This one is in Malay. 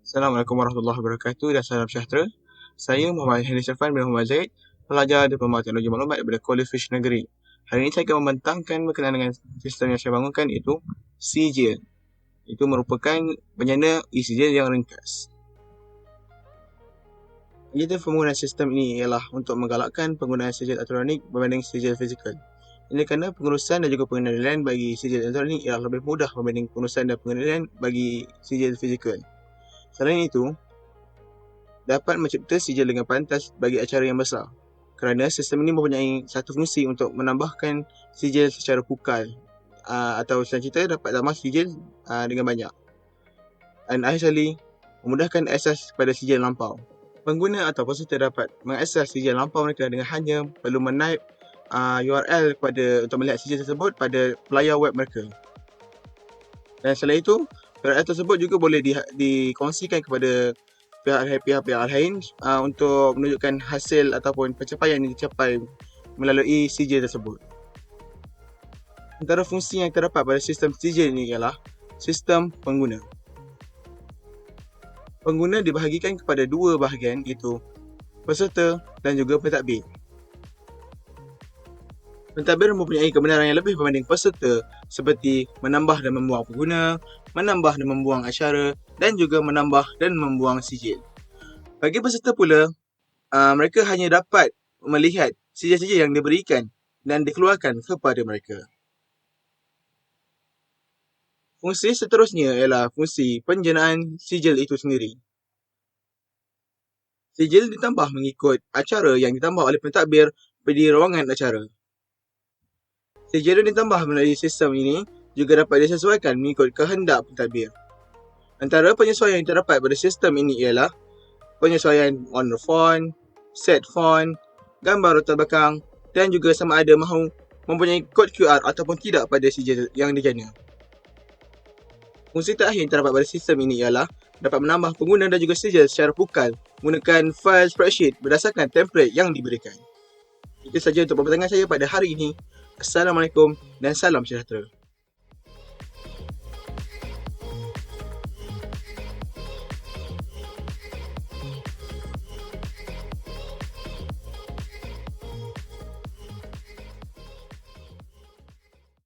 Assalamualaikum warahmatullahi wabarakatuh dan salam sejahtera. Saya Muhammad Henry Safan bin Muhammad Zaid, pelajar Diploma Teknologi Maklumat daripada Kolej Gerik. Hari ini saya akan membentangkan berkenaan dengan sistem yang saya bangunkan, iaitu SeaJell. Itu merupakan penyana e-SeaJell yang ringkas. Objektif penggunaan sistem ini ialah untuk menggalakkan penggunaan SeaJell elektronik berbanding SeaJell fizikal. Ini kerana pengurusan dan juga pengendalian bagi SeaJell elektronik ialah lebih mudah berbanding pengurusan dan pengendalian bagi SeaJell fizikal. Selain itu, dapat mencipta SeaJell dengan pantas bagi acara yang besar, kerana sistem ini mempunyai satu fungsi untuk menambahkan SeaJell secara pukal, atau senang cerita dapat tambah SeaJell dengan banyak. Dan akhir sekali, memudahkan akses kepada SeaJell lampau. Pengguna atau peserta dapat mengakses SeaJell lampau mereka dengan hanya perlu menaip URL untuk melihat SeaJell tersebut pada layar web mereka. Dan selain itu, URL tersebut juga boleh dikongsikan kepada pihak-pihak lain untuk menunjukkan hasil ataupun pencapaian yang dicapai melalui SeaJell tersebut. Antara fungsi yang terdapat pada sistem SeaJell ini ialah sistem pengguna. Pengguna dibahagikan kepada dua bahagian, iaitu peserta dan juga pentadbir. Pentadbir mempunyai kebenaran yang lebih berbanding peserta, seperti menambah dan membuang pengguna, menambah dan membuang acara, dan juga menambah dan membuang SeaJell. Bagi peserta pula, mereka hanya dapat melihat SeaJell yang diberikan dan dikeluarkan kepada mereka. Fungsi seterusnya ialah fungsi penjenaan SeaJell itu sendiri. SeaJell ditambah mengikut acara yang ditambah oleh pentadbir di ruangan acara. SeaJell yang ditambah melalui sistem ini juga dapat disesuaikan mengikut kehendak pentadbir. Antara penyesuaian yang terdapat pada sistem ini ialah penyesuaian warna font, set font, gambar latar belakang, dan juga sama ada mahu mempunyai kod QR ataupun tidak pada SeaJell yang dijana. Fungsi terakhir yang terdapat pada sistem ini ialah dapat menambah pengguna dan juga SeaJell secara pukal menggunakan file spreadsheet berdasarkan template yang diberikan. Itu sahaja untuk pembentangan saya pada hari ini. Assalamualaikum dan salam sejahtera.